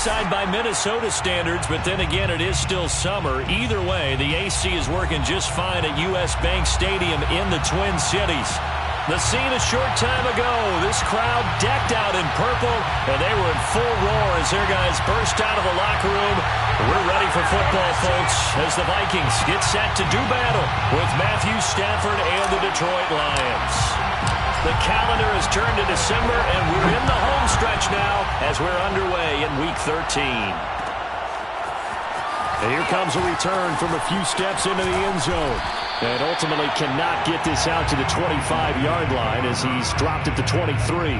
outside by Minnesota standards, but then again, it is still summer. Either way, the AC is working just fine at U.S. Bank Stadium in the Twin Cities. The scene a short time ago, this crowd decked out in purple, and they were in full roar as their guys burst out of the locker room. We're ready for football, folks, as the Vikings get set to do battle with Matthew Stafford and the Detroit Lions. The calendar has turned to December, and we're in the home stretch now as we're underway in Week 13. And here comes a return from a few steps into the end zone. And ultimately cannot get this out to the 25-yard line as he's dropped at the 23.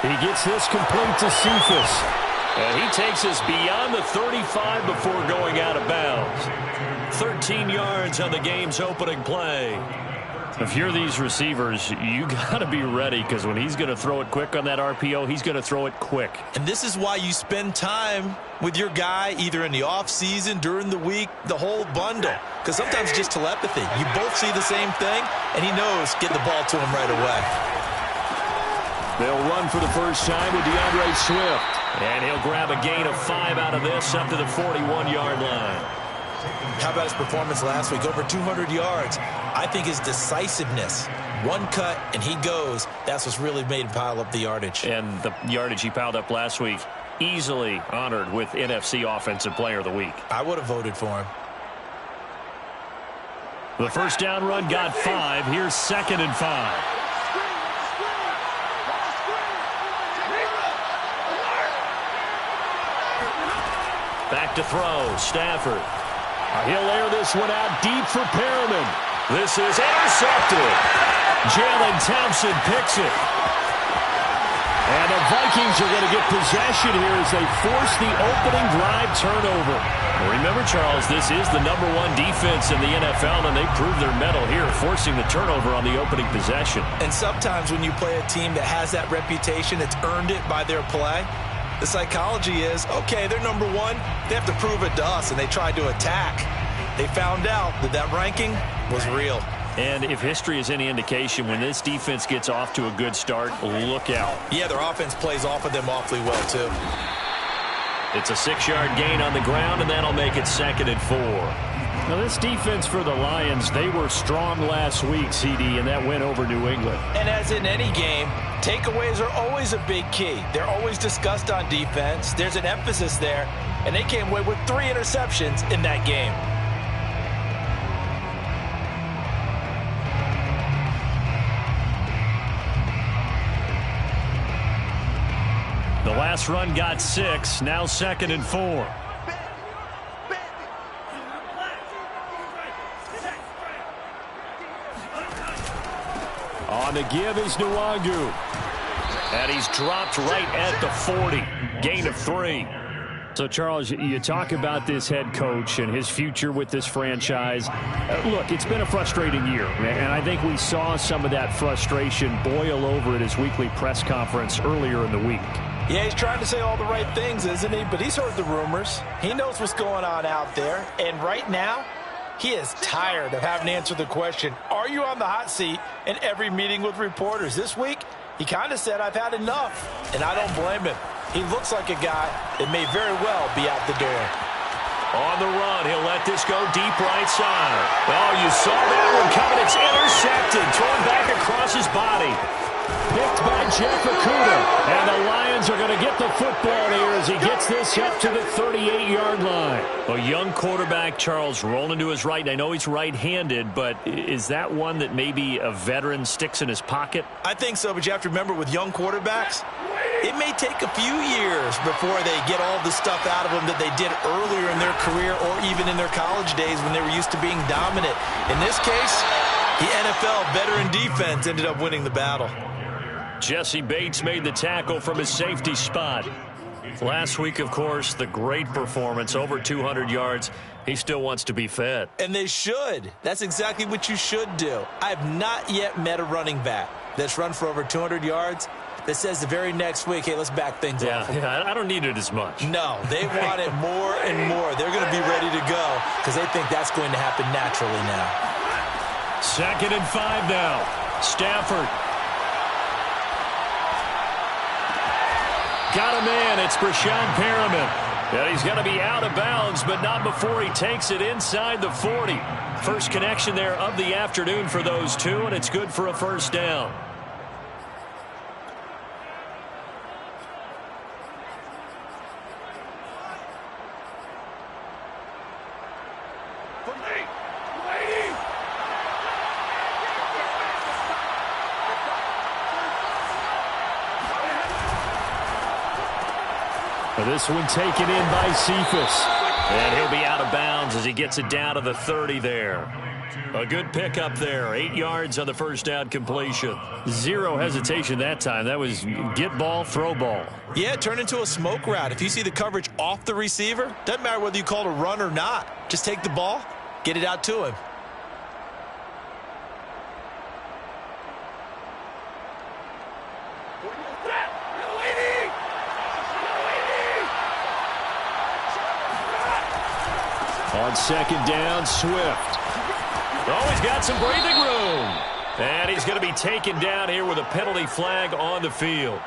He gets this complete to Cephas. And he takes us beyond the 35 before going out of bounds. 13 yards on the game's opening play. If you're these receivers, you got to be ready, because when he's going to throw it quick on that RPO, he's going to throw it quick. And this is why you spend time with your guy either in the offseason, during the week, the whole bundle. Because sometimes just telepathy. You both see the same thing, and he knows get the ball to him right away. They'll run for the first time with DeAndre Swift. And he'll grab a gain of 5 out of this up to the 41-yard line. How about his performance last week? Over 200 yards. I think his decisiveness. One cut, and he goes. That's what's really made him pile up the yardage. And the yardage he piled up last week, easily honored with NFC Offensive Player of the Week. I would have voted for him. The first down run got 5. Here's 2nd and 5. Back to throw, Stafford. He'll air this one out deep for Perriman. This is intercepted. Jalen Thompson picks it. And the Vikings are going to get possession here as they force the opening drive turnover. Remember, Charles, this is the #1 defense in the NFL, and they proved their mettle here, forcing the turnover on the opening possession. And sometimes when you play a team that has that reputation, it's earned it by their play. The psychology is, okay, they're #1. They have to prove it to us, and they tried to attack. They found out that that ranking was real. And if history is any indication, when this defense gets off to a good start, look out. Yeah, their offense plays off of them awfully well, too. It's a 6-yard gain on the ground, and that'll make it 2nd and 4. Now, this defense for the Lions, they were strong last week, CD, and that went over New England. And as in any game, takeaways are always a big key. They're always discussed on defense. There's an emphasis there, and they came away with 3 interceptions in that game. The last run got 6, now 2nd and 4. On the give is Nwangu. And he's dropped right at the 40. Gain of 3. So, Charles, you talk about this head coach and his future with this franchise. Look, it's been a frustrating year, and I think we saw some of that frustration boil over at his weekly press conference earlier in the week. Yeah, he's trying to say all the right things, isn't he? But he's heard the rumors. He knows what's going on out there. And right now, he is tired of having to answer the question, are you on the hot seat in every meeting with reporters? This week, he kind of said, I've had enough. And I don't blame him. He looks like a guy that may very well be out the door. On the run, he'll let this go deep right side. Oh, you saw that one coming. It's intercepted. Thrown back across his body. Picked by Jeff Okudah. And the Lions are going to get the football here as he gets this up to the 38-yard line. A young quarterback, Charles, rolling to his right. I know he's right-handed, but is that one that maybe a veteran sticks in his pocket? I think so, but you have to remember with young quarterbacks, it may take a few years before they get all the stuff out of them that they did earlier in their career or even in their college days when they were used to being dominant. In this case, the NFL veteran defense ended up winning the battle. Jesse Bates made the tackle from his safety spot. Last week, of course, the great performance, over 200 yards. He still wants to be fed. And they should. That's exactly what you should do. I have not yet met a running back that's run for over 200 yards that says the very next week, hey, let's back things off. Yeah, I don't need it as much. No, they want it more and more. They're going to be ready to go because they think that's going to happen naturally now. 2nd and 5 now. Stafford. Got a man. It's Brashad Perriman. And he's going to be out of bounds, but not before he takes it inside the 40. First connection there of the afternoon for those two, and it's good for a first down. This one taken in by Cephas. And he'll be out of bounds as he gets it down to the 30 there. A good pickup there. 8 yards on the first down completion. Zero hesitation that time. That was get ball, throw ball. Yeah, it turned into a smoke route. If you see the coverage off the receiver, doesn't matter whether you call it a run or not. Just take the ball, get it out to him. On 2nd down, Swift. Oh, he's got some breathing room. And he's going to be taken down here with a penalty flag on the field.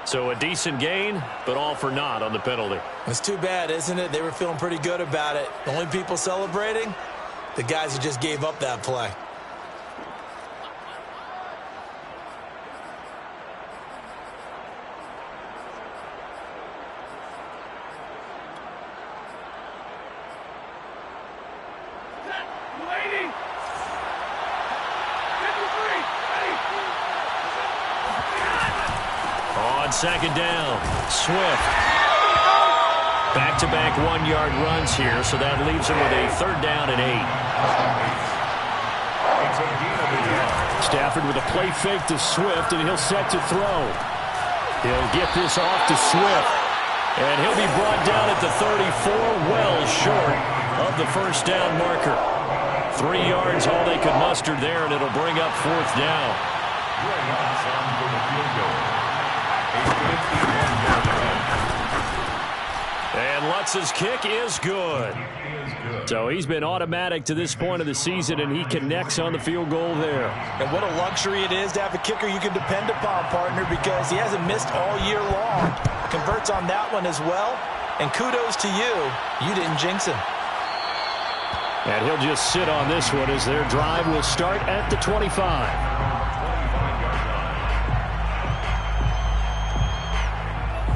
So a decent gain, but all for naught on the penalty. It's too bad, isn't it? They were feeling pretty good about it. The only people celebrating, the guys who just gave up that play. On 2nd down, Swift. Back-to-back 1-yard runs here, so that leaves him with a 3rd down and 8. Stafford with a play fake to Swift, and he'll set to throw. He'll get this off to Swift, and he'll be brought down at the 34, well short of the first down marker. 3 yards, all they could muster there, and it'll bring up 4th down. And Lutz's kick is good. So he's been automatic to this point of the season, and he connects on the field goal there. And what a luxury it is to have a kicker you can depend upon, partner, because he hasn't missed all year long. Converts on that one as well. And kudos to you. You didn't jinx him. And he'll just sit on this one as their drive will start at the 25.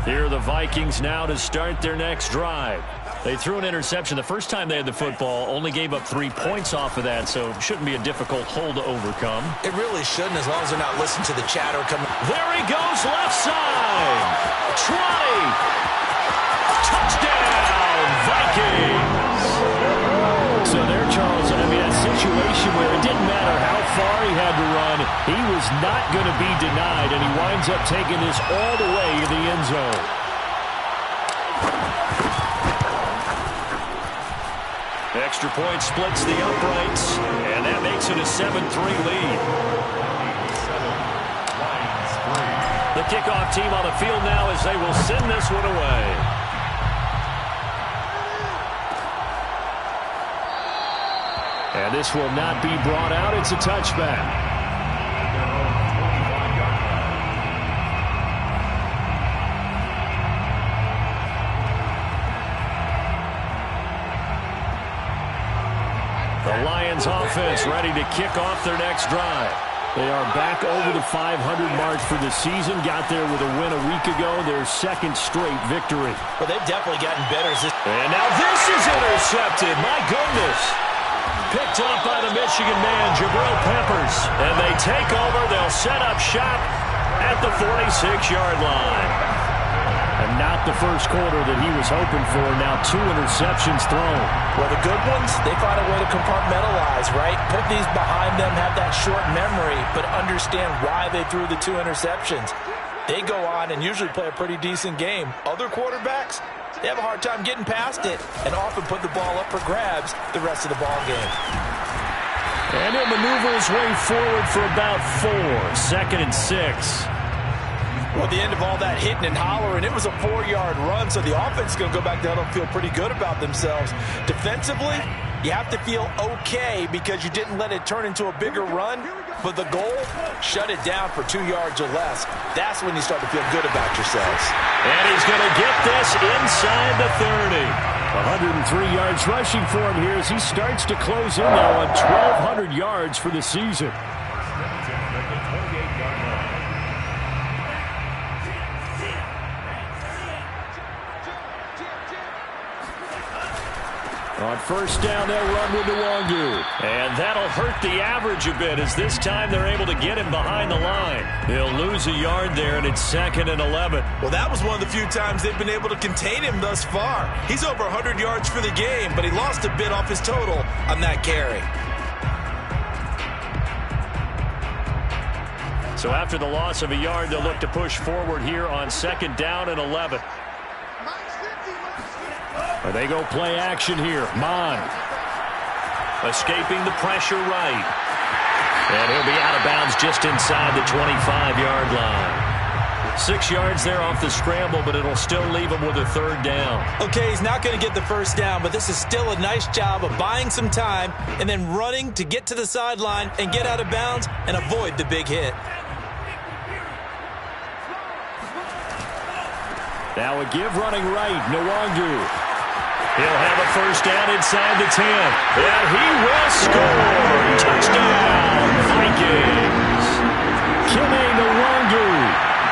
Here are the Vikings now to start their next drive. They threw an interception the first time they had the football, only gave up 3 points off of that, so shouldn't be a difficult hole to overcome. It really shouldn't, as long as they're not listening to the chatter coming. There he goes, left side. 20. Touchdown, Vikings. So there, Charles, I mean, a situation where it didn't matter how far he had to run, he was not going to be denied, and he winds up taking this all the way to the end zone. Extra point splits the uprights, and that makes it a 7-3 lead. The kickoff team on the field now as they will send this one away. And this will not be brought out. It's a touchback. The Lions offense ready to kick off their next drive. They are back over the 500 mark for the season. Got there with a win a week ago. Their second straight victory. Well, they've definitely gotten better. And now this is intercepted. My goodness. Picked up by the Michigan man, Jabril Peppers. And they take over. They'll set up shop at the 46-yard line. And not the first quarter that he was hoping for. Now 2 interceptions thrown. Well, the good ones, they find a way to compartmentalize, right? Put these behind them, have that short memory, but understand why they threw the 2 interceptions. they go on and usually play a pretty decent game. Other quarterbacks, they have a hard time getting past it and often put the ball up for grabs the rest of the ball game. And he'll maneuver his way forward for about 4. 2nd and 6. Well, at the end of all that hitting and hollering, it was a 4-yard run, so the offense is going to go back down and feel pretty good about themselves. Defensively, you have to feel okay because you didn't let it turn into a bigger run, but the goal, shut it down for 2 yards or less. That's when you start to feel good about yourselves. And he's going to get this inside the 30. 103 yards rushing for him here as he starts to close in now on 1,200 yards for the season. On first down, they'll run with Nwangu. And that'll hurt the average a bit as this time they're able to get him behind the line. He'll lose a yard there, and it's 2nd and 11. Well, that was one of the few times they've been able to contain him thus far. He's over 100 yards for the game, but he lost a bit off his total on that carry. So after the loss of a yard, they'll look to push forward here on 2nd down and 11. They go play action here. Mon escaping the pressure right. And he'll be out of bounds just inside the 25-yard line. 6 yards there off the scramble, but it'll still leave him with a 3rd down. Okay, he's not going to get the first down, but this is still a nice job of buying some time and then running to get to the sideline and get out of bounds and avoid the big hit. Now a give running right. Nwangu. He'll have a first down inside the 10. And he will score. Touchdown, Vikings. Kime Nwangu.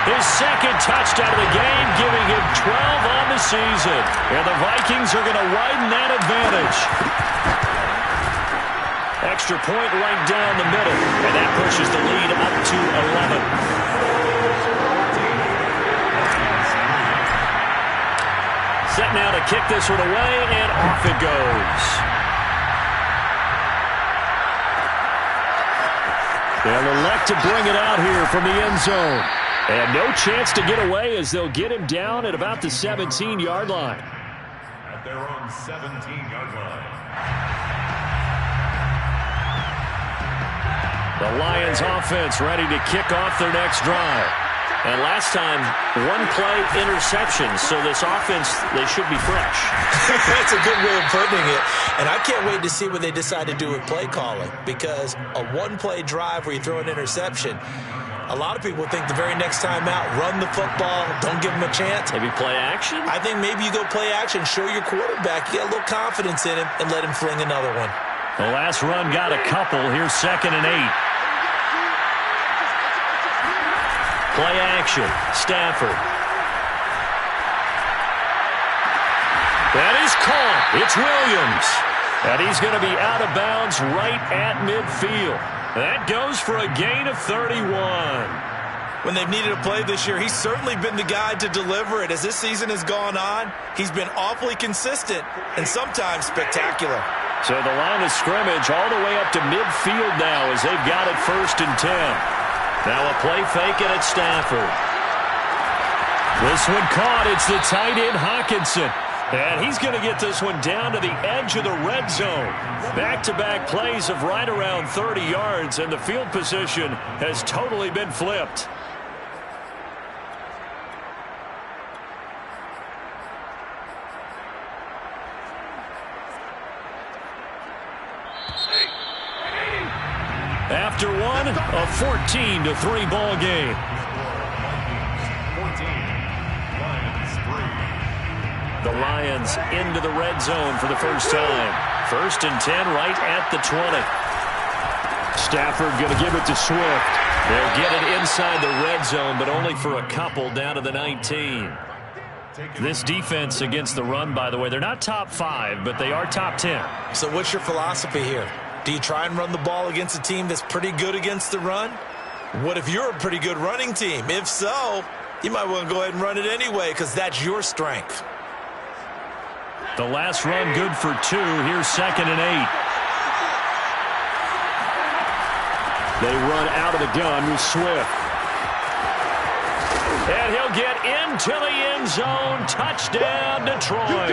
His 2nd touchdown of the game, giving him 12 on the season. And the Vikings are going to widen that advantage. Extra point right down the middle. And that pushes the lead up to 11. Set now to kick this one away, and off it goes. They'll elect to bring it out here from the end zone. And no chance to get away as they'll get him down at about the 17-yard line. At their own 17-yard line. The Lions offense ready to kick off their next drive. And last time, 1-play interception. So this offense, they should be fresh. That's a good way of putting it. And I can't wait to see what they decide to do with play calling. Because a 1-play drive where you throw an interception, a lot of people think the very next time out, run the football, don't give them a chance. Maybe play action? I think maybe you go play action, show your quarterback, you get a little confidence in him, and let him fling another one. The last run got a couple. Here's 2nd and 8. Play action. Stafford. That is caught. It's Williams. And he's going to be out of bounds right at midfield. That goes for a gain of 31. When they've needed a play this year, he's certainly been the guy to deliver it. As this season has gone on, he's been awfully consistent and sometimes spectacular. So the line of scrimmage all the way up to midfield now as they've got it 1st and 10. Now a play fake and it's Stafford. This one caught. It's the tight end Hawkinson. And he's going to get this one down to the edge of the red zone. Back-to-back plays of right around 30 yards, and the field position has totally been flipped. After one, a 14-3 ball game. 14, Lions 3. The Lions into the red zone for the first time. 1st and 10 right at the 20. Stafford going to give it to Swift. They'll get it inside the red zone, but only for a couple down to the 19. This defense against the run, by the way, they're not top 5, but they are top 10. So what's your philosophy here? Do you try and run the ball against a team that's pretty good against the run? What if you're a pretty good running team? If so, you might want to go ahead and run it anyway because that's your strength. The last run good for 2. Here's 2nd and 8. They run out of the gun with Swift. And he'll get into the end zone. Touchdown, Detroit.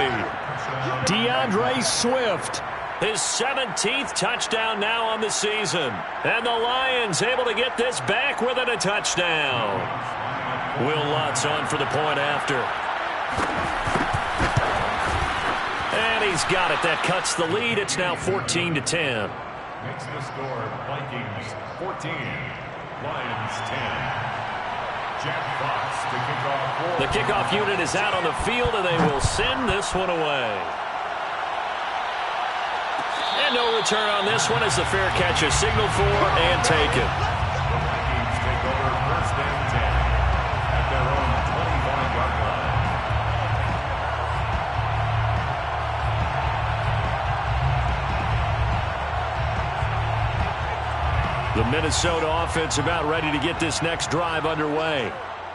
DeAndre Swift. His 17th touchdown now on the season. And the Lions able to get this back within a touchdown. Will Lutz on for the point after. And he's got it. That cuts the lead. It's now 14-10. Makes the score Vikings 14, Lions 10. Jack Fox to kick off. The kickoff unit is out on the field, and they will send this one away. And no return on this one as the fair catch is signaled for and taken. The Vikings take over first and 10 at their own 25-yard line. The Minnesota offense about ready to get this next drive underway.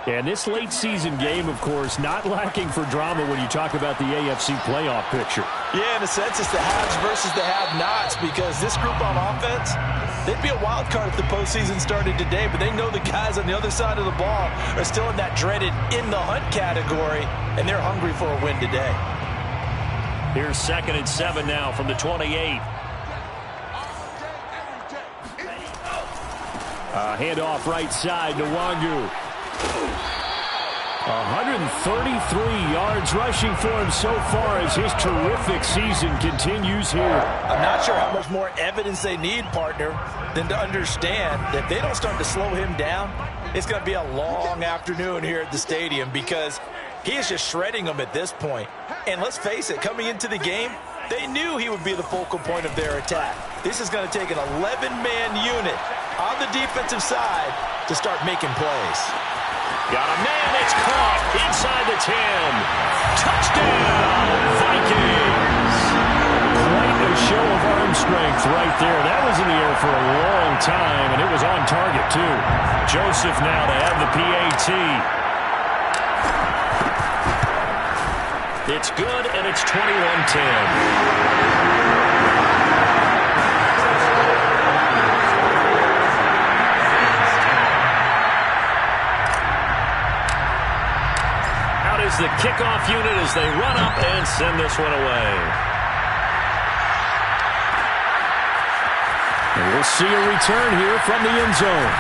And this late season game, of course, not lacking for drama when you talk about the AFC playoff picture. Yeah, in a sense, it's the haves versus the have-nots, because this group on offense, they'd be a wild card if the postseason started today, but they know the guys on the other side of the ball are still in that dreaded in-the-hunt category, and they're hungry for a win today. Here's 2nd and 7 now from the 28. Handoff right side to Nwangu. 133 yards rushing for him so far as his terrific season continues here. I'm not sure how much more evidence they need, partner, than to understand that if they don't start to slow him down, it's going to be a long afternoon here at the stadium, because he is just shredding them at this point. And let's face it, coming into the game, they knew he would be the focal point of their attack. This is going to take an 11-man unit on the defensive side to start making plays. Got a man, it's caught inside the 10. Touchdown, Vikings. Quite a show of arm strength right there. That was in the air for a long time, and it was on target, too. Joseph now to have the PAT. It's good, and it's 21-10. The kickoff unit as they run up and send this one away. And we'll see a return here from the end zone.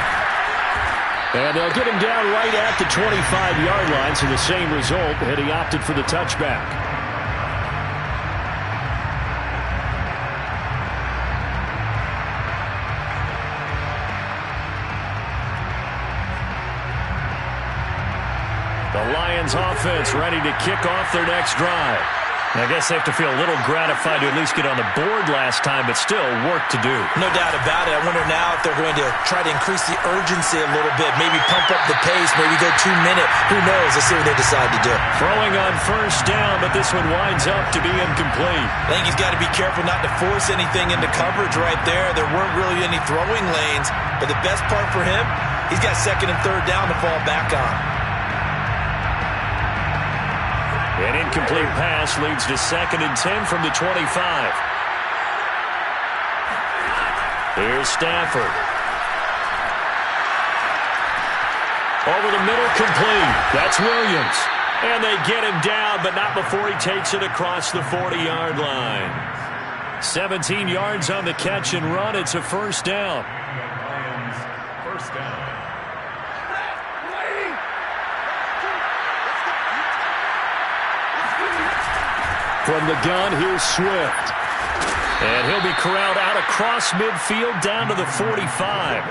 And they'll get him down right at the 25-yard line, so the same result, and he opted for the touchback. The Lions offense ready to kick off their next drive. I guess they have to feel a little gratified to at least get on the board last time, but still work to do. No doubt about it. I wonder now if they're going to try to increase the urgency a little bit, maybe pump up the pace, maybe go 2-minute. Who knows? Let's see what they decide to do. Throwing on first down, but this one winds up to be incomplete. I think he's got to be careful not to force anything into coverage right there. There weren't really any throwing lanes, but the best part for him, he's got 2nd and 3rd down to fall back on. An incomplete pass leads to 2nd and 10 from the 25. Here's Stafford. Over the middle, complete. That's Williams. And they get him down, but not before he takes it across the 40-yard line. 17 yards on the catch and run. It's a first down. Lions first down. From the gun, here's Swift. And he'll be corralled out across midfield down to the 45.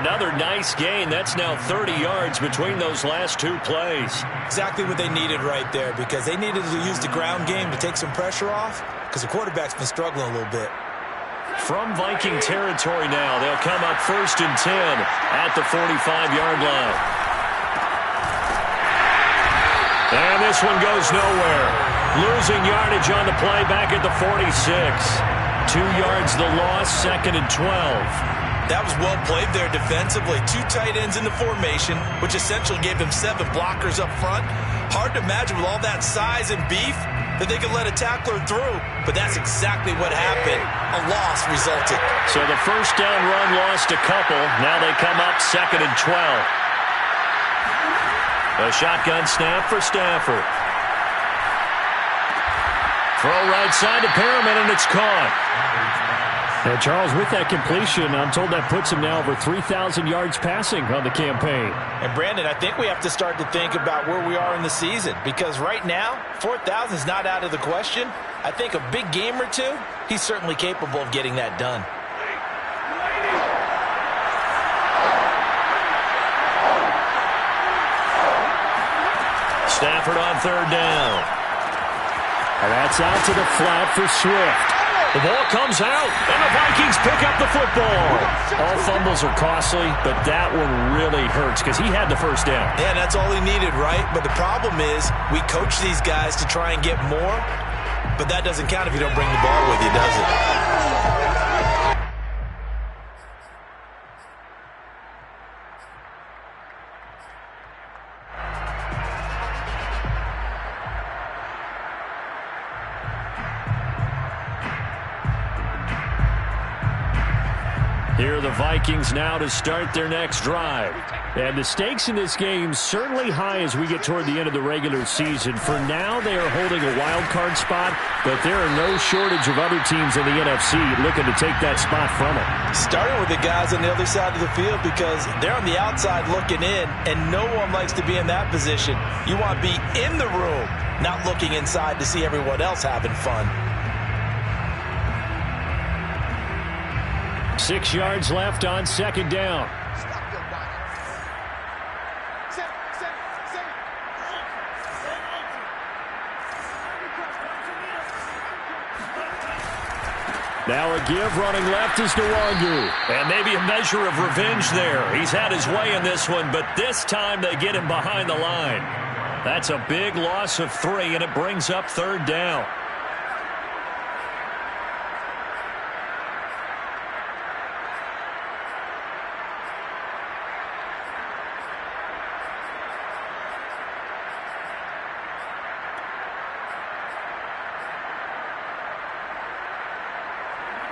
Another nice gain. That's now 30 yards between those last two plays. Exactly what they needed right there, because they needed to use the ground game to take some pressure off, because the quarterback's been struggling a little bit. From Viking territory now, they'll come up 1st and 10 at the 45-yard line. And this one goes nowhere. Losing yardage on the play back at the 46. 2 yards the loss, 2nd and 12. That was well played there defensively. 2 tight ends in the formation, which essentially gave them 7 blockers up front. Hard to imagine with all that size and beef that they could let a tackler through, but that's exactly what happened. A loss resulted. So the first down run lost a couple. Now they come up 2nd and 12. A shotgun snap for Stafford. Throw right side to Perriman, and it's caught. And Charles, with that completion, I'm told that puts him now over 3,000 yards passing on the campaign. And Brandon, I think we have to start to think about where we are in the season, because right now, 4,000 is not out of the question. I think a big game or two, he's certainly capable of getting that done. Stafford on third down. And that's out to the flat for Swift. The ball comes out, and the Vikings pick up the football. All fumbles are costly, but that one really hurts because he had the first down. Yeah, that's all he needed, right? But the problem is we coach these guys to try and get more, but that doesn't count if you don't bring the ball with you, does it? Here are the Vikings now to start their next drive. And the stakes in this game certainly high as we get toward the end of the regular season. For now, they are holding a wild card spot, but there are no shortage of other teams in the NFC looking to take that spot from them. Starting with the guys on the other side of the field because they're on the outside looking in, and no one likes to be in that position. You want to be in the room, not looking inside to see everyone else having fun. 6 yards left on second down. Now a give running left is Nwangu. And maybe a measure of revenge there. He's had his way in this one, but this time they get him behind the line. That's a big loss of 3, and it brings up third down.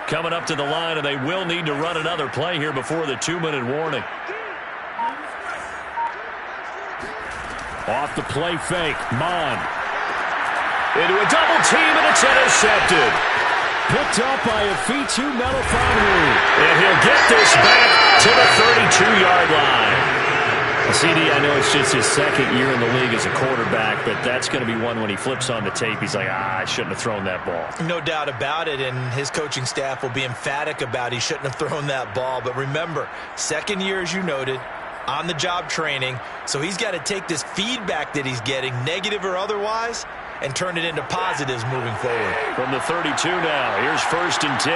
Coming up to the line, and they will need to run another play here before the 2-minute warning. Off the play fake, Mond. Into a double team, and it's intercepted. Picked up by Afitu Melifonwu. And he'll get this back to the 32-yard line. CD, I know it's just his second year in the league as a quarterback, but that's going to be one when he flips on the tape. He's like, I shouldn't have thrown that ball. No doubt about it, and his coaching staff will be emphatic about he shouldn't have thrown that ball. But remember, second year, as you noted, on-the-job training, so he's got to take this feedback that he's getting, negative or otherwise, and turn it into positives moving forward. From the 32 now, here's 1st and 10.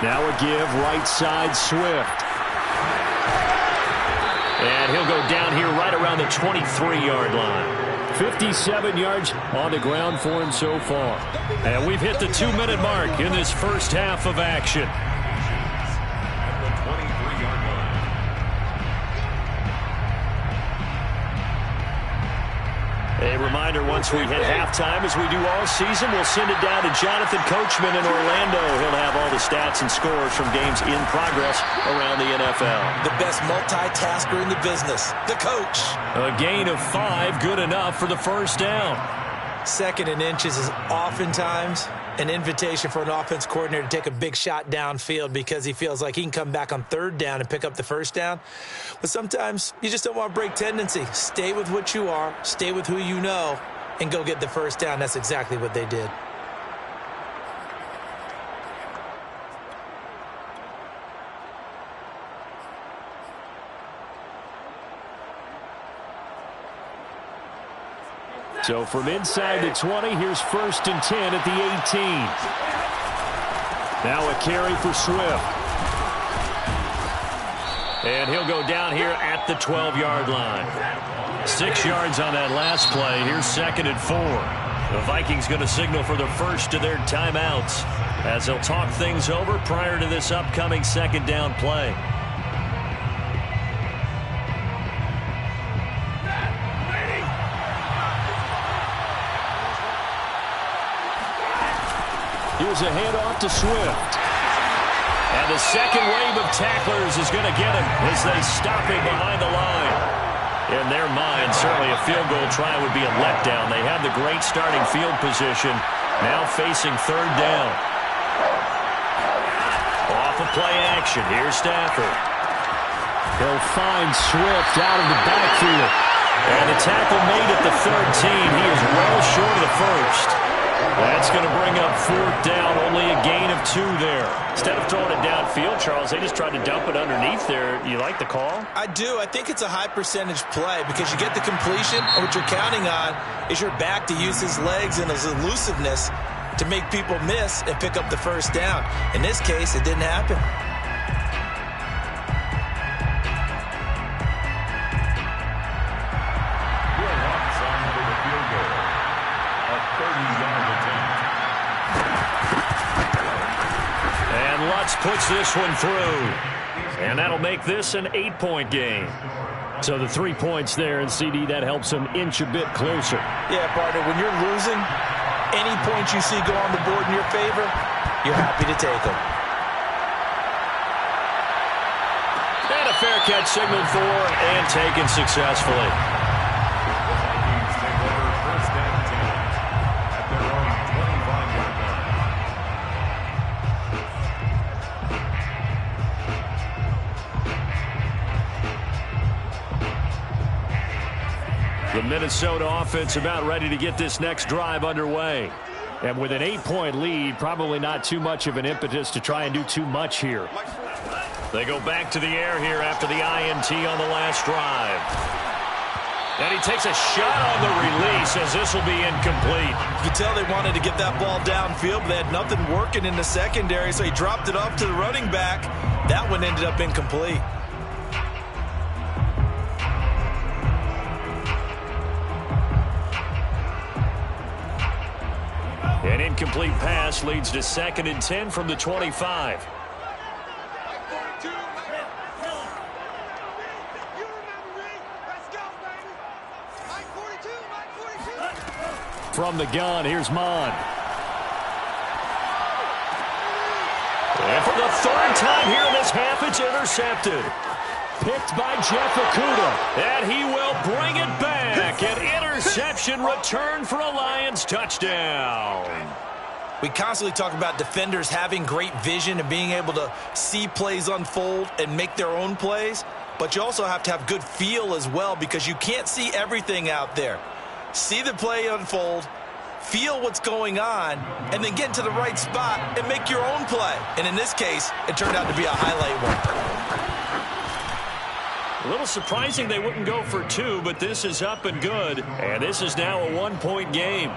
Now a give right side Swift. And he'll go down here right around the 23-yard line. 57 yards on the ground for him so far. And we've hit the 2-minute mark in this first half of action. A reminder, once we hit halftime, as we do all season, we'll send it down to Jonathan Coachman in Orlando. He'll have all the stats and scores from games in progress around the NFL. The best multitasker in the business, the coach. A gain of 5, good enough for the first down. 2nd and inches is oftentimes an invitation for an offense coordinator to take a big shot downfield because he feels like he can come back on 3rd down and pick up the first down. But sometimes you just don't want to break tendency. Stay with what you are, stay with who you know, and go get the first down. That's exactly what they did. So from inside the 20, here's 1st and 10 at the 18. Now a carry for Swift. And he'll go down here at the 12-yard line. 6 yards on that last play. Here's 2nd and 4. The Vikings going to signal for the first of their timeouts as they'll talk things over prior to this upcoming 2nd down play. Here's a handoff to Swift. And the second wave of tacklers is going to get him as they stop him behind the line. In their mind, certainly a field goal try would be a letdown. They have the great starting field position, now facing third down. Off of play action, here's Stafford. He'll find Swift out of the backfield. And the tackle made at the 13. He is well short of the first. That's going to bring up fourth down, only a gain of 2 there. Instead of throwing it downfield, Charles, they just tried to dump it underneath there. You like the call? I do. I think it's a high percentage play because you get the completion, and what you're counting on is your back to use his legs and his elusiveness to make people miss and pick up the first down. In this case, it didn't happen. Puts this one through. And that'll make this an 8-point game. So the 3 points there, and CD, that helps them inch a bit closer. Yeah, partner, when you're losing, any points you see go on the board in your favor, you're happy to take them. And a fair catch signaled for and taken successfully. The Minnesota offense about ready to get this next drive underway. And with an 8-point lead, probably not too much of an impetus to try and do too much here. They go back to the air here after the INT on the last drive. And he takes a shot on the release as this will be incomplete. You can tell they wanted to get that ball downfield, but they had nothing working in the secondary, so he dropped it off to the running back. That one ended up incomplete. An incomplete pass leads to 2nd and 10 from the 25. From the gun, here's Mon. And for the 3rd time here in this half, it's intercepted. Picked by Jeff Okudah. And he will bring it back. An interception return for a Lions touchdown. We constantly talk about defenders having great vision and being able to see plays unfold and make their own plays. But you also have to have good feel as well because you can't see everything out there. See the play unfold, feel what's going on, and then get to the right spot and make your own play. And in this case, it turned out to be a highlight one. A little surprising they wouldn't go for 2, but this is up and good. And this is now a 1-point game.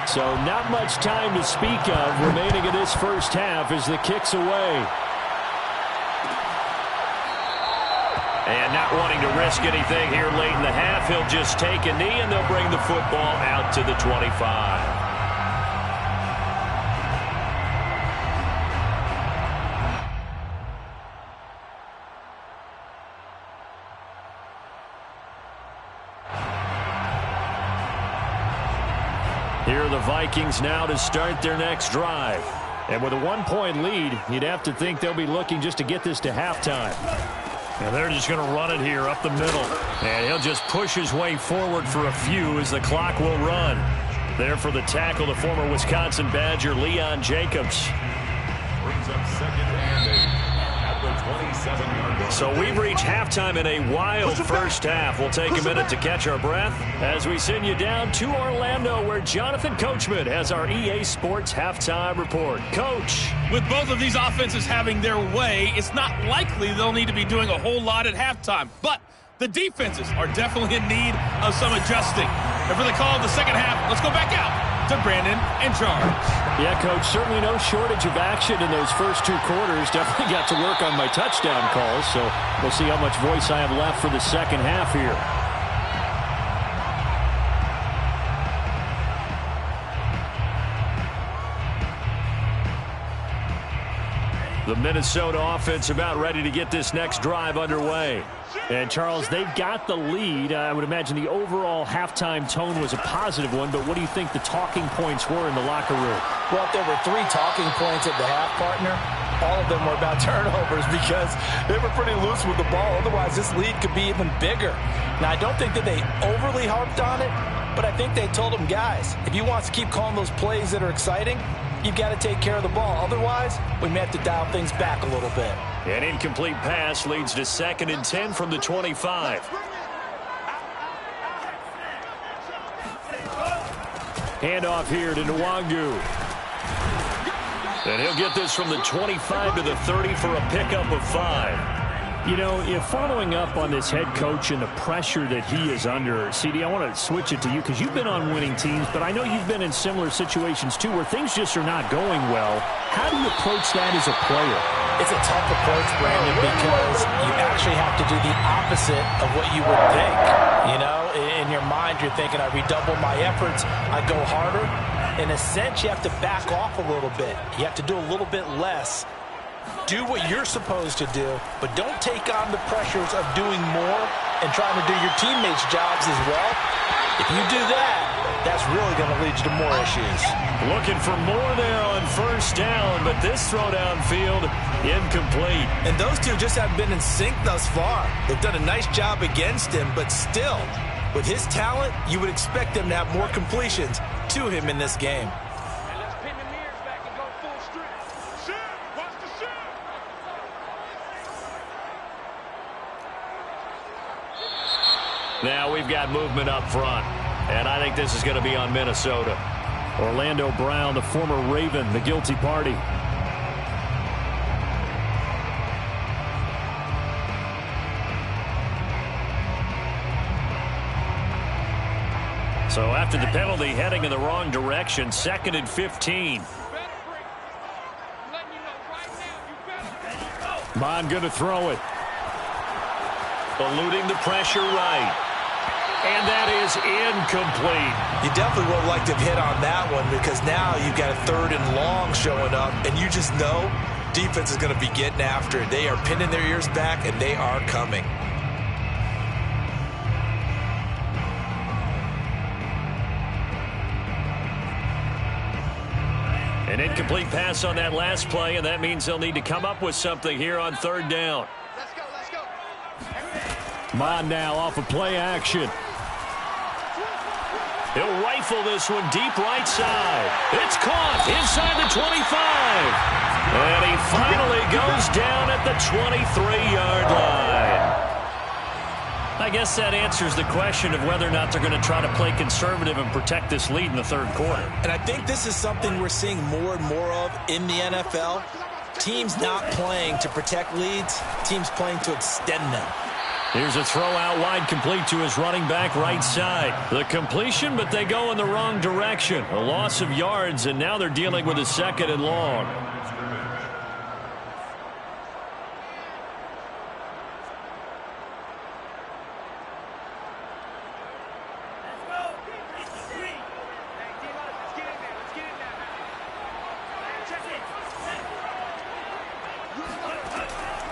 So not much time to speak of remaining in this first half as the kick's away. And not wanting to risk anything here late in the half, he'll just take a knee and they'll bring the football out to the 25. Here are the Vikings now to start their next drive. And with a 1-point lead, you'd have to think they'll be looking just to get this to halftime. And they're just going to run it here up the middle. And he'll just push his way forward for a few as the clock will run. There for the tackle, the former Wisconsin Badger, Leon Jacobs. Brings up 2nd and 8 at the 27-yard line. So we've reached halftime in a wild first half. We'll take a minute to catch our breath as we send you down to Orlando where Jonathan Coachman has our EA Sports halftime report. Coach. With both of these offenses having their way, it's not likely they'll need to be doing a whole lot at halftime. But the defenses are definitely in need of some adjusting. And for the call of the second half, let's go back out to Brandon in charge. Yeah, Coach, certainly no shortage of action in those first 2 quarters. Definitely got to work on my touchdown calls, so we'll see how much voice I have left for the second half here. The Minnesota offense about ready to get this next drive underway. And, Charles, they've got the lead. I would imagine the overall halftime tone was a positive one, but what do you think the talking points were in the locker room? Well, if there were 3 talking points at the half, partner, all of them were about turnovers because they were pretty loose with the ball. Otherwise, this lead could be even bigger. Now, I don't think that they overly harped on it, but I think they told them, guys, if you want to keep calling those plays that are exciting, you've got to take care of the ball. Otherwise, we may have to dial things back a little bit. An incomplete pass leads to 2nd and 10 from the 25. Handoff here to Nwangu. And he'll get this from the 25 to the 30 for a pickup of 5. You know, following up on this head coach and the pressure that he is under, CD, I want to switch it to you because you've been on winning teams, but I know you've been in similar situations too where things just are not going well. How do you approach that as a player? It's a tough approach, Brandon, because you actually have to do the opposite of what you would think. You know, in your mind, you're thinking, I redouble my efforts, I go harder. In a sense, you have to back off a little bit. You have to do a little bit less. Do what you're supposed to do, but don't take on the pressures of doing more and trying to do your teammates' jobs as well. If you do that, that's really going to lead you to more issues. Looking for more there on 1st down, but this throw downfield incomplete. And those two just haven't been in sync thus far. They've done a nice job against him, but still, with his talent, you would expect him to have more completions to him in this game. Now we've got movement up front, and I think this is going to be on Minnesota. Orlando Brown, the former Raven, the guilty party. So after the penalty, heading in the wrong direction, 2nd and 15. Mon going to throw it. Eluding the pressure right. And that is incomplete. You definitely would like to have hit on that one because now you've got a 3rd and long showing up, and you just know defense is going to be getting after it. They are pinning their ears back, and they are coming. An incomplete pass on that last play, and that means they'll need to come up with something here on 3rd down. Let's go. Mon now off of play action. He'll rifle this one deep right side. It's caught inside the 25. And he finally goes down at the 23-yard line. I guess that answers the question of whether or not they're going to try to play conservative and protect this lead in the 3rd quarter. And I think this is something we're seeing more and more of in the NFL. Teams not playing to protect leads, teams playing to extend them. Here's a throw out wide, complete to his running back right side. The completion, but they go in the wrong direction. A loss of yards, and now they're dealing with a 2nd and long.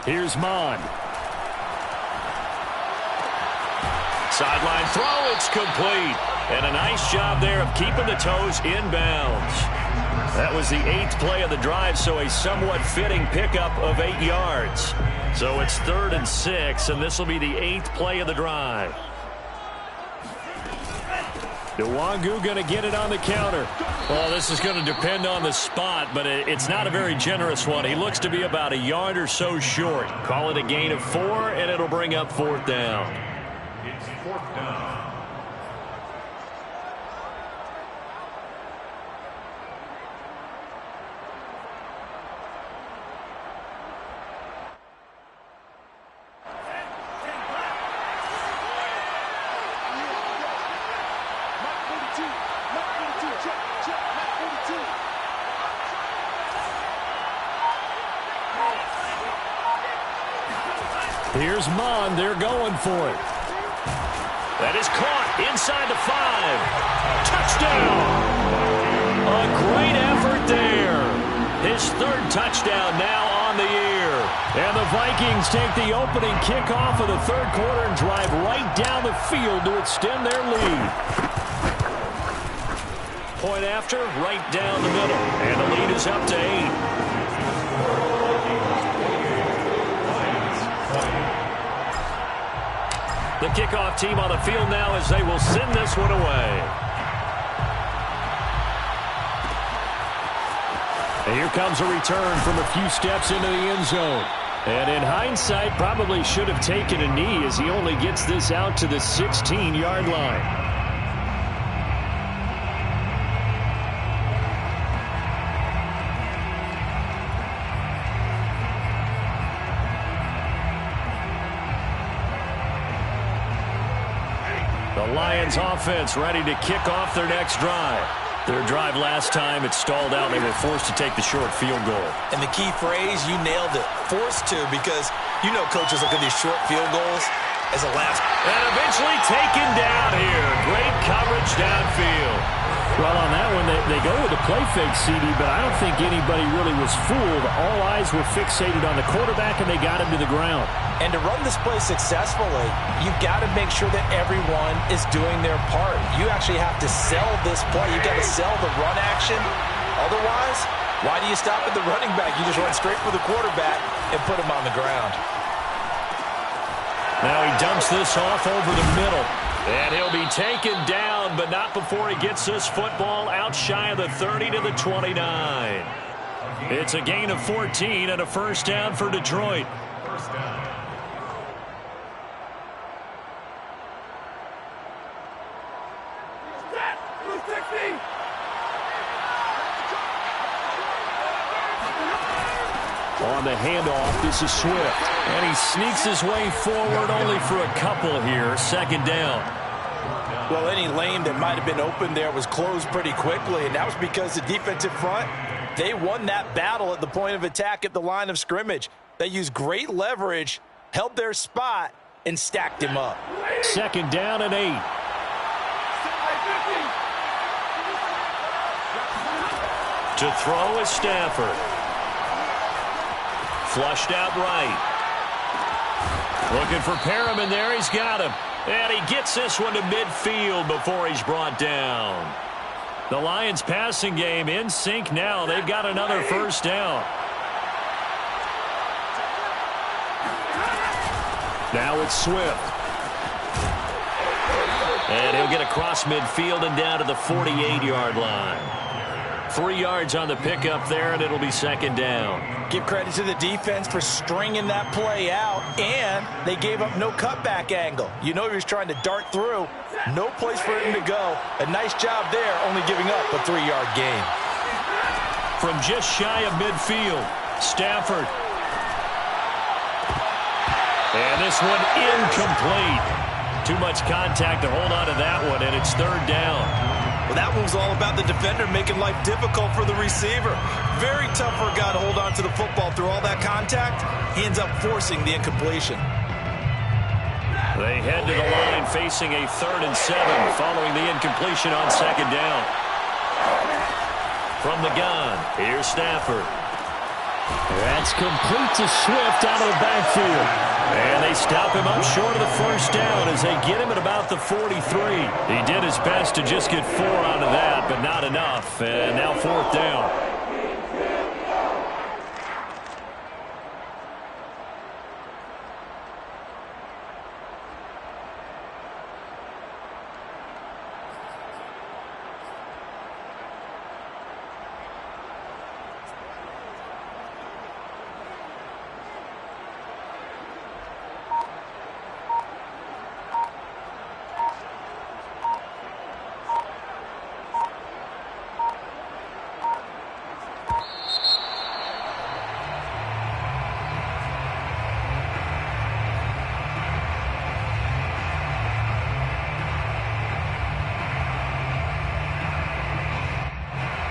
Here's Mon. Sideline throw, it's complete. And a nice job there of keeping the toes inbounds. That was the 8th play of the drive, so a somewhat fitting pickup of 8 yards. So it's 3rd and 6, and this will be the 8th play of the drive. Nwangu going to get it on the counter. Well, this is going to depend on the spot, but it's not a very generous one. He looks to be about a yard or so short. Call it a gain of 4, and it'll bring up 4th down. It's 4th down. Here's Mon. They're going for it. That is caught inside the 5. Touchdown! A great effort there. His 3rd touchdown now on the year. And the Vikings take the opening kickoff of the third quarter and drive right down the field to extend their lead. Point after, right down the middle. And the lead is up to 8. The kickoff team on the field now as they will send this one away. And here comes a return from a few steps into the end zone. And in hindsight, probably should have taken a knee as he only gets this out to the 16-yard line. The Lions offense ready to kick off their next drive. Their drive last time, it stalled out. They were forced to take the short field goal. And the key phrase, you nailed it. Forced to, because you know coaches look at these short field goals as a last. And eventually taken down here. Great coverage downfield. Well, on that one, they go with the play fake, CD, but I don't think anybody really was fooled. All eyes were fixated on the quarterback, and they got him to the ground. And to run this play successfully, you've got to make sure that everyone is doing their part. You actually have to sell this play. You've got to sell the run action. Otherwise, why do you stop at the running back? You just run straight for the quarterback and put him on the ground. Now he dumps this off over the middle. And he'll be taken down, but not before he gets this football out shy of the 30 to the 29. It's a gain of 14 and a first down for Detroit. First down. On the handoff, this is Swift. And he sneaks his way forward only for a couple here. Second down. Well, any lane that might have been open there was closed pretty quickly, and that was because the defensive front, they won that battle at the point of attack at the line of scrimmage. They used great leverage, held their spot, and stacked him up. Second down and 8. To throw is Stafford. Flushed out right. Looking for Perriman there. He's got him. And he gets this one to midfield before he's brought down. The Lions passing game in sync now. They've got another first down. Now it's Swift. And he'll get across midfield and down to the 48-yard line. 3 yards on the pickup there, and it'll be second down. Give credit to the defense for stringing that play out, and they gave up no cutback angle. You know he was trying to dart through. No place for him to go. A nice job there, only giving up a 3-yard gain. From just shy of midfield, Stafford. And this one incomplete. Too much contact to hold on to that one, and it's third down. Well, that one was all about the defender making life difficult for the receiver. Very tough for a guy to hold on to the football through all that contact. He ends up forcing the incompletion. They head to the line facing a 3rd and 7 following the incompletion on second down. From the gun, here's Stafford. That's complete to Swift out of the backfield. And they stop him up short of the first down as they get him at about the 43. He did his best to just get 4 out of that, but not enough. And now fourth down.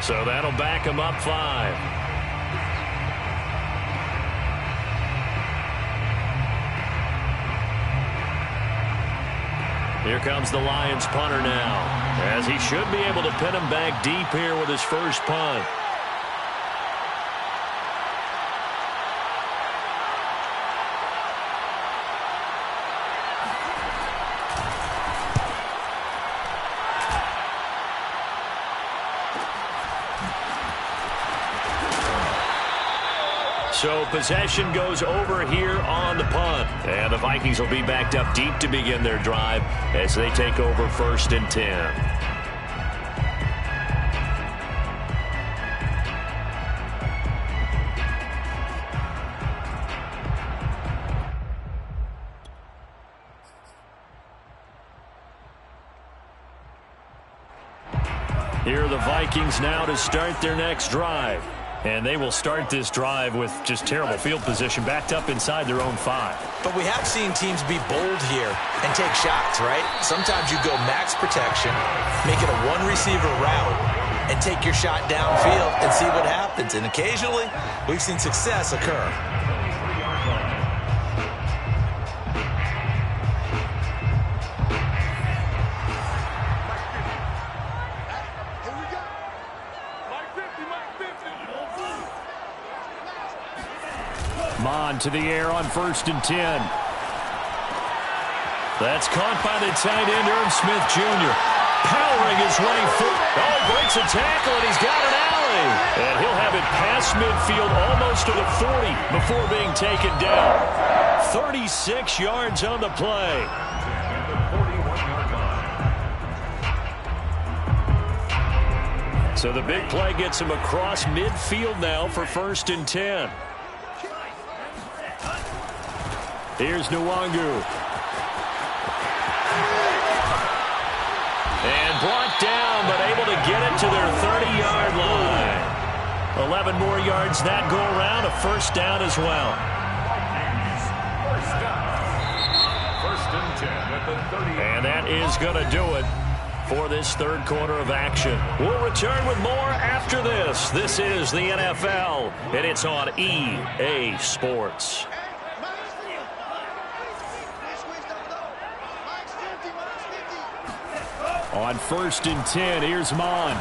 So that'll back him up 5. Here comes the Lions punter now, as he should be able to pin him back deep here with his first punt. So possession goes over here on the punt. And the Vikings will be backed up deep to begin their drive as they take over 1st and 10. Here are the Vikings now to start their next drive. And they will start this drive with just terrible field position, backed up inside their own 5. But we have seen teams be bold here and take shots, right? Sometimes you go max protection, make it a one-receiver route, and take your shot downfield and see what happens. And occasionally, we've seen success occur. Mon to the air on 1st and 10. That's caught by the tight end, Irv Smith Jr. Powering his way forward. Oh, breaks a tackle, and he's got an alley. And he'll have it past midfield almost to the 40 before being taken down. 36 yards on the play. So the big play gets him across midfield now for 1st and 10. Here's Nwangu. And brought down, but able to get it to their 30-yard line. 11 more yards that go around, a 1st down as well. 1st and 10 at the 30. And that is going to do it for this 3rd quarter of action. We'll return with more after this. This is the NFL, and it's on EA Sports. On 1st and 10, here's Mon.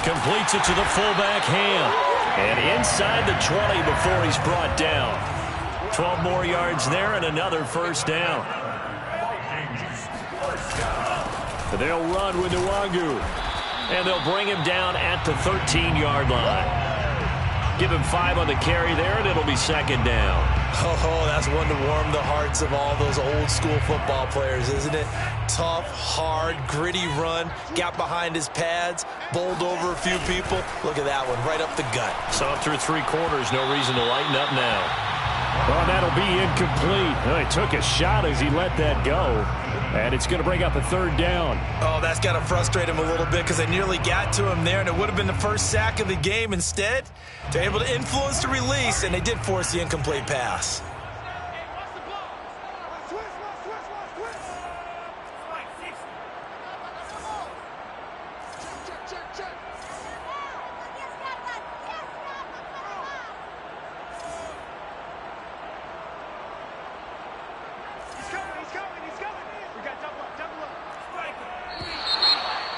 Completes it to the fullback Ham. And inside the 20 before he's brought down. 12 more yards there and another 1st down. They'll run with Nwangu. And they'll bring him down at the 13-yard line. Give him 5 on the carry there, and it'll be 2nd down. Oh, that's one to warm the hearts of all those old-school football players, isn't it? Tough, hard, gritty run, got behind his pads, bowled over a few people. Look at that one, right up the gut. So through 3 quarters, no reason to lighten up now. Well, that'll be incomplete. Well, he took a shot as he let that go. And it's going to bring up a 3rd down. Oh, that's got to frustrate him a little bit because they nearly got to him there, and it would have been the 1st sack of the game. Instead, they're able to influence the release, and they did force the incomplete pass.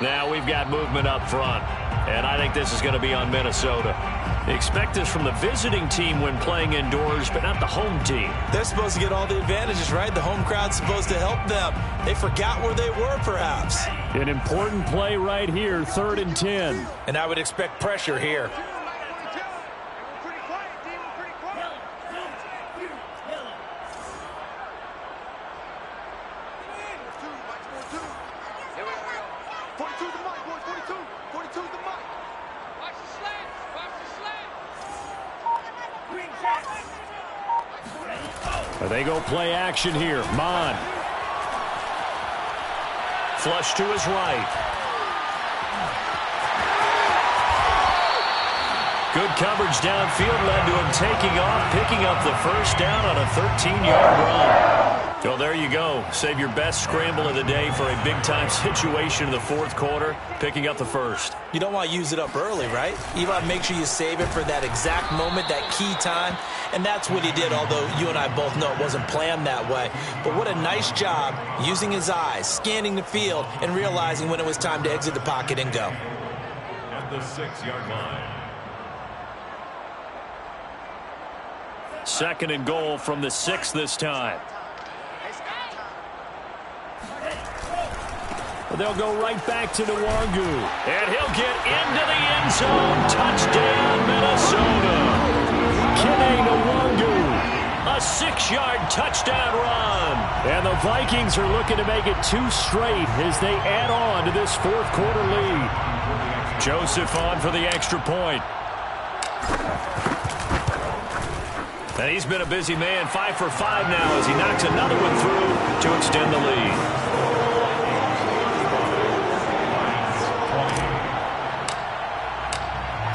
Now we've got movement up front, and I think this is going to be on Minnesota. Expect this from the visiting team when playing indoors, but not the home team. They're supposed to get all the advantages, right? The home crowd's supposed to help them. They forgot where they were, perhaps. An important play right here, 3rd and 10. And I would expect pressure here. They go play action here. Mon. Flush to his right. Good coverage downfield led to him taking off, picking up the 1st down on a 13-yard run. Well, there you go. Save your best scramble of the day for a big-time situation in the 4th quarter, picking up the 1st. You don't want to use it up early, right? You want to make sure you save it for that exact moment, that key time. And that's what he did, although you and I both know it wasn't planned that way. But what a nice job using his eyes, scanning the field, and realizing when it was time to exit the pocket and go. At the 6-yard line. 2nd and goal from the 6 this time. They'll go right back to Nwangu. And he'll get into the end zone. Touchdown, Minnesota. A 6-yard touchdown run. And the Vikings are looking to make it 2 straight as they add on to this fourth-quarter lead. Joseph on for the extra point. And he's been a busy man, 5 for 5 now as he knocks another one through to extend the lead.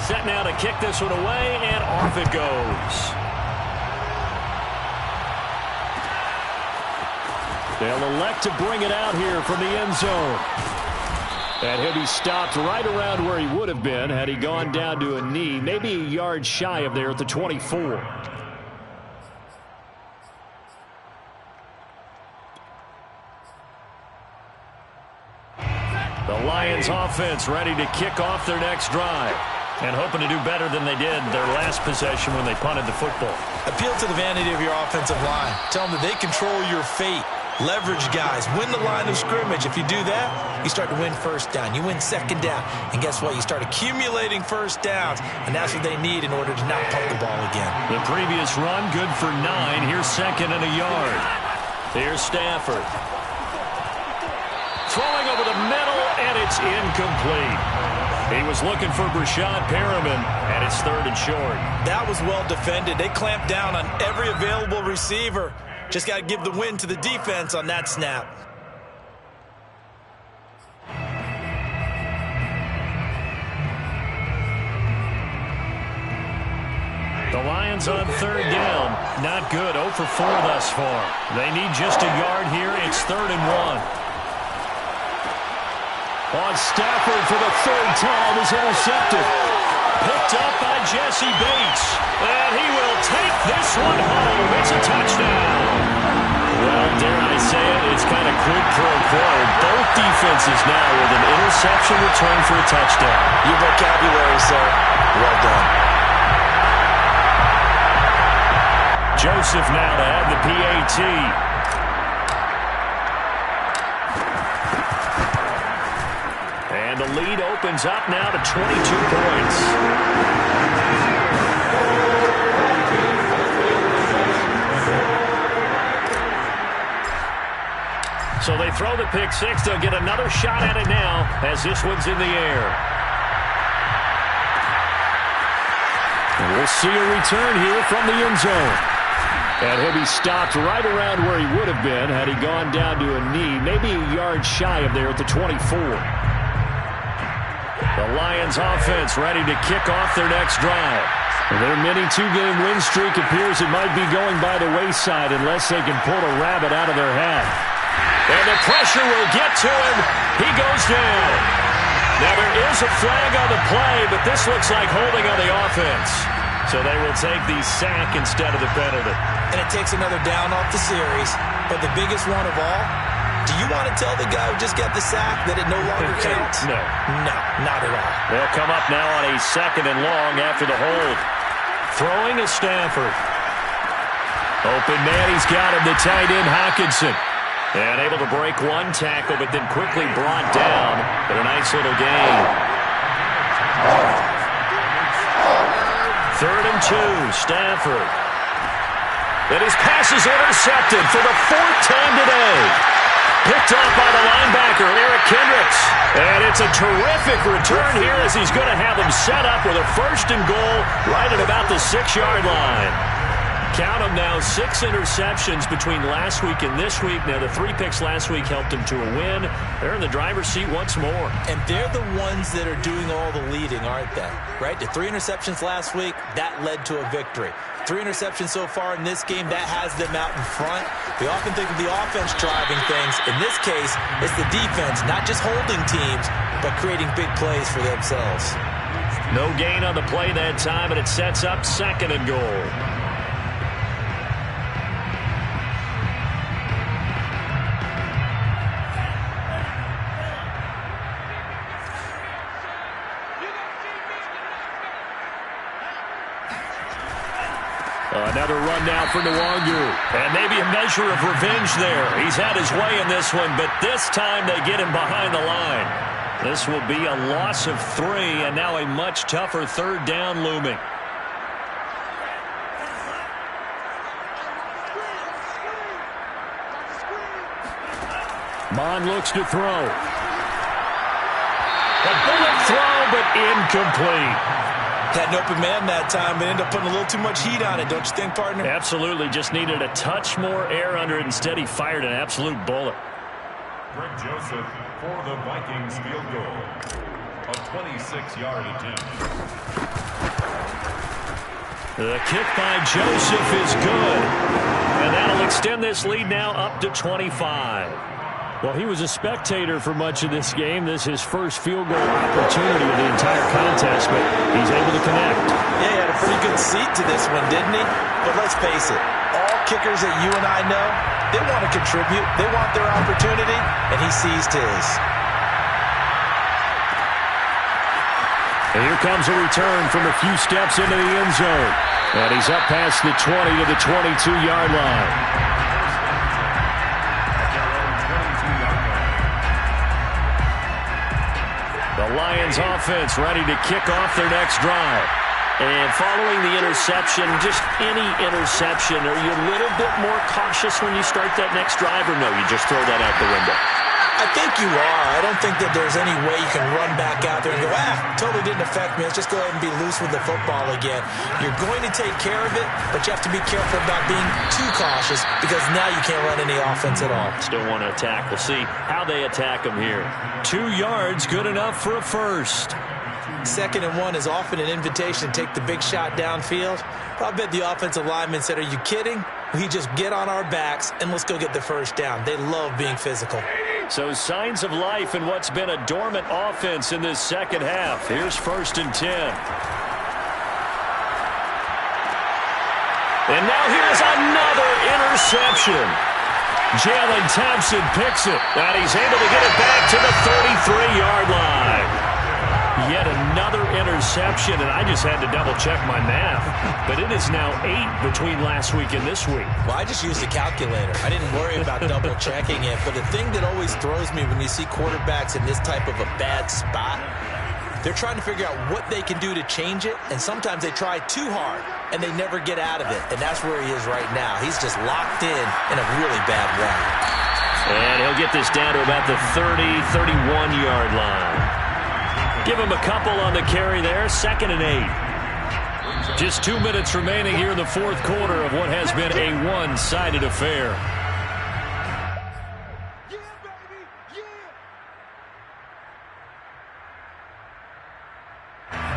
Set now to kick this one away, and off it goes. They'll elect to bring it out here from the end zone. And he'll be stopped right around where he would have been had he gone down to a knee, maybe a yard shy of there at the 24. The Lions offense ready to kick off their next drive and hoping to do better than they did their last possession when they punted the football. Appeal to the vanity of your offensive line. Tell them that they control your fate. Leverage guys. Win the line of scrimmage. If you do that, you start to win first down. You win second down. And guess what? You start accumulating first downs. And that's what they need in order to not punt the ball again. The previous run, good for 9. Here's 2nd and a yard. Here's Stafford. Throwing over the middle, and it's incomplete. He was looking for Brashad Perriman, and it's 3rd and short. That was well defended. They clamped down on every available receiver. Just got to give the win to the defense on that snap. The Lions on 3rd down. Not good. 0 for 4 thus far. They need just a yard here. It's 3rd and 1. On Stafford for the 3rd time is intercepted. Picked up by Jesse Bates. And he will take this one home. It's a touchdown. Well, dare I say it, it's kind of quid pro quo. Both defenses now with an interception return for a touchdown. Your vocabulary, sir. Well done. Joseph now to have the PAT. And the lead opens up now to 22 points. So they throw the pick 6. They'll get another shot at it now as this one's in the air. And we'll see a return here from the end zone. And he'll be stopped right around where he would have been had he gone down to a knee, maybe a yard shy of there at the 24. The Lions offense ready to kick off their next drive. Their mini 2-game win streak appears it might be going by the wayside unless they can pull a rabbit out of their hat. And the pressure will get to him. He goes down. Now there is a flag on the play, but this looks like holding on the offense. So they will take the sack instead of the penalty. And it takes another down off the series. But the biggest one of all, do you want to tell the guy who just got the sack that it no longer counts? No. No, not at all. They'll come up now on a 2nd and long after the hold. Throwing is Stafford. Open man, he's got him, the tight end Hockenson. And able to break one tackle, but then quickly brought down. But a nice little gain. 3rd and 2, Stafford. And his pass is intercepted for the 4th time today. Picked off by the linebacker, Eric Kendricks. And it's a terrific return here as he's going to have him set up with a 1st and goal right at about the 6-yard line. Count them now, 6 interceptions between last week and this week. Now, the 3 picks last week helped him to a win. They're in the driver's seat once more. And they're the ones that are doing all the leading, aren't they? Right? The 3 interceptions last week, that led to a victory. 3 interceptions so far in this game, that has them out in front. We often think of the offense driving things. In this case, it's the defense, not just holding teams, but creating big plays for themselves. No gain on the play that time, and it sets up 2nd and goal. Another run now for Nwangu. And maybe a measure of revenge there. He's had his way in this one, but this time they get him behind the line. This will be a loss of 3, and now a much tougher 3rd down looming. Mon looks to throw. A bullet throw, but incomplete. Had an open man that time, but ended up putting a little too much heat on it, don't you think, partner? Absolutely. Just needed a touch more air under it. Instead, he fired an absolute bullet. Greg Joseph for the Vikings field goal. A 26-yard attempt. The kick by Joseph is good. And that'll extend this lead now up to 25. Well, he was a spectator for much of this game. This is his first field goal opportunity of the entire contest, but he's able to connect. Yeah, he had a pretty good seat to this one, didn't he? But let's face it, all kickers that you and I know, they want to contribute. They want their opportunity, and he seized his. And here comes a return from a few steps into the end zone. And he's up past the 20 to the 22-yard line. The Lions offense ready to kick off their next drive. And following the interception, just any interception, are you a little bit more cautious when you start that next drive, or no, you just throw that out the window? I think you are. I don't think that there's any way you can run back out there and go, totally didn't affect me. Let's just go ahead and be loose with the football again. You're going to take care of it, but you have to be careful about being too cautious because now you can't run any offense at all. Still want to attack. We'll see how they attack them here. 2 yards, good enough for a first. 2nd and 1 is often an invitation to take the big shot downfield. I bet the offensive lineman said, are you kidding? We just get on our backs and let's go get the first down. They love being physical. So signs of life in what's been a dormant offense in this second half. Here's 1st and 10. And now here's another interception. Jalen Thompson picks it, and he's able to get it back to the 33-yard line. Yet another interception, and I just had to double-check my math. But it is now 8 between last week and this week. Well, I just used a calculator. I didn't worry about double-checking it. But the thing that always throws me when you see quarterbacks in this type of a bad spot, they're trying to figure out what they can do to change it, and sometimes they try too hard, and they never get out of it. And that's where he is right now. He's just locked in a really bad run. And he'll get this down to about the 30, 31-yard line. Give him a couple on the carry there. 2nd and 8. Just 2 minutes remaining here in the 4th quarter of what has been a one-sided affair.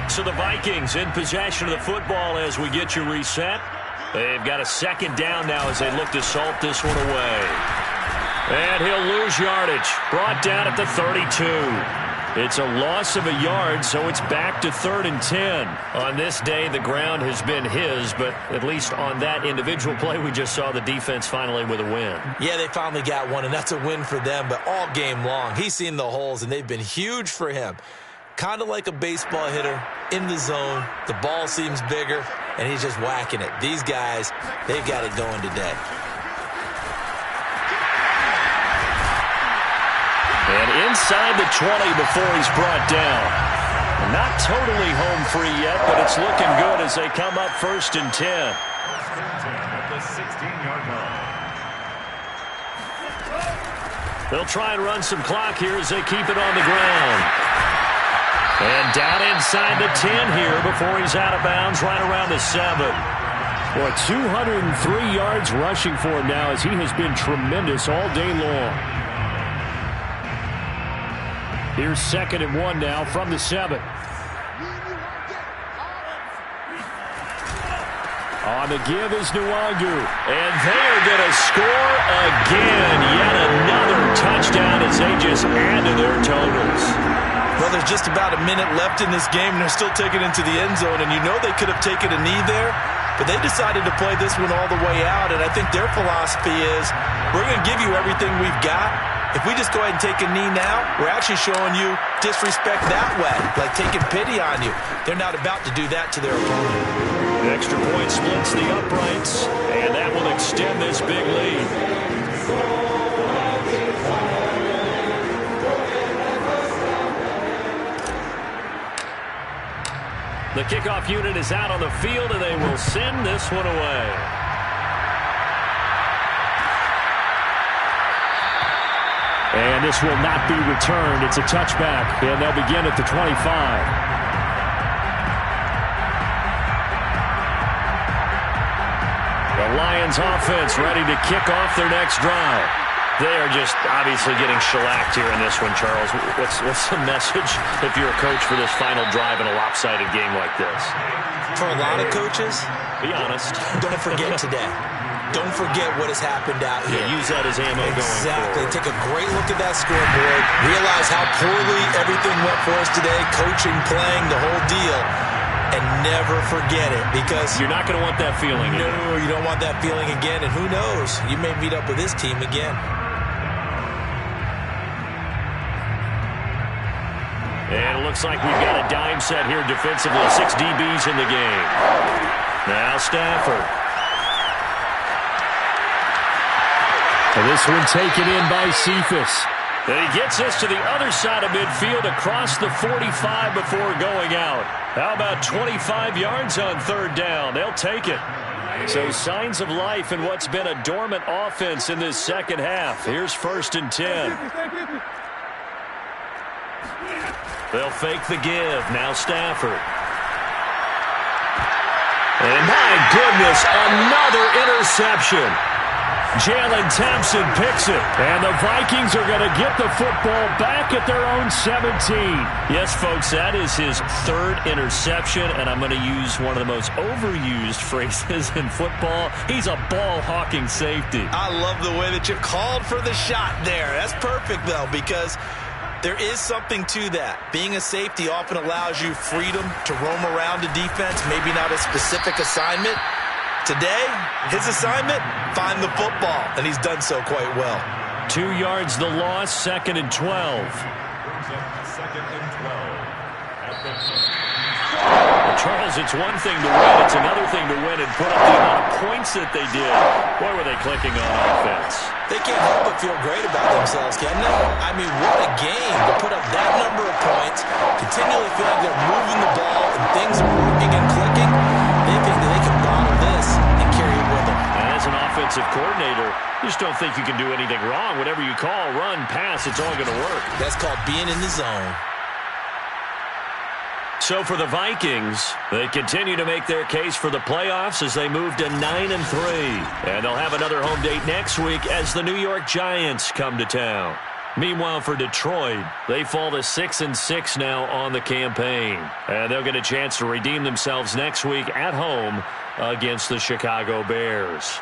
So the Vikings in possession of the football as we get you reset. They've got a 2nd down now as they look to salt this one away. And he'll lose yardage. Brought down at the 32. It's a loss of a yard, so it's back to 3rd and 10. On this day, the ground has been his, but at least on that individual play, we just saw the defense finally with a win. Yeah, they finally got one, and that's a win for them, but all game long, he's seen the holes, and they've been huge for him. Kind of like a baseball hitter in the zone. The ball seems bigger, and he's just whacking it. These guys, they've got it going today. And inside the 20 before he's brought down. Not totally home free yet, but it's looking good as they come up 1st and 10. At the 16-yard line. They'll try and run some clock here as they keep it on the ground. And down inside the 10 here before he's out of bounds right around the 7. Well, 203 yards rushing for him now as he has been tremendous all day long. Here's 2nd and 1 now from the 7. On the give is Nwangu. And they are going to score again. Yet another touchdown as they just add to their totals. Well, there's just about a minute left in this game, and they're still taking it into the end zone. And you know they could have taken a knee there, but they decided to play this one all the way out. And I think their philosophy is, we're going to give you everything we've got. If we just go ahead and take a knee now, we're actually showing you disrespect that way, like taking pity on you. They're not about to do that to their opponent. The extra point splits the uprights, and that will extend this big lead. The kickoff unit is out on the field, and they will send this one away. And this will not be returned. It's a touchback, and they'll begin at the 25. The Lions offense ready to kick off their next drive. They are just obviously getting shellacked here in this one, Charles. What's the message if you're a coach for this final drive in a lopsided game like this? For a lot of coaches, be honest. Don't forget today. Don't forget what has happened out here. Yeah, use that as ammo going forward. Exactly. Take a great look at that scoreboard. Realize how poorly everything went for us today. Coaching, playing, the whole deal. And never forget it, because you're not going to want that feeling again. No, you don't want that feeling again. And who knows? You may meet up with this team again. And it looks like we've got a dime set here defensively. 6 DBs in the game. Now Stafford. And this one taken in by Cephas. And he gets us to the other side of midfield across the 45 before going out. How about 25 yards on third down? They'll take it. So signs of life in what's been a dormant offense in this second half. Here's 1st and 10. They'll fake the give. Now Stafford. And my goodness, another interception. Jalen Thompson picks it. And the Vikings are going to get the football back at their own 17. Yes, folks, that is his 3rd interception, and I'm going to use one of the most overused phrases in football. He's a ball-hawking safety. I love the way that you called for the shot there. That's perfect, though, because there is something to that. Being a safety often allows you freedom to roam around a defense, maybe not a specific assignment. Today, his assignment, find the football, and he's done so quite well. 2 yards the loss, 2nd and 12. Second and 12. Well, Charles, it's one thing to win. It's another thing to win and put up the amount of points that they did. Boy, were they clicking on offense. They can't help but feel great about themselves, can they? I mean, what a game to put up that number of points, continually feel like they're moving the ball and things are working and clicking. They think that they can bottle this and carry it with them. As an offensive coordinator, you just don't think you can do anything wrong. Whatever you call, run, pass, it's all going to work. That's called being in the zone. So for the Vikings, they continue to make their case for the playoffs as they move to 9-3. And they'll have another home date next week as the New York Giants come to town. Meanwhile, for Detroit, they fall to 6-6 now on the campaign. And they'll get a chance to redeem themselves next week at home against the Chicago Bears.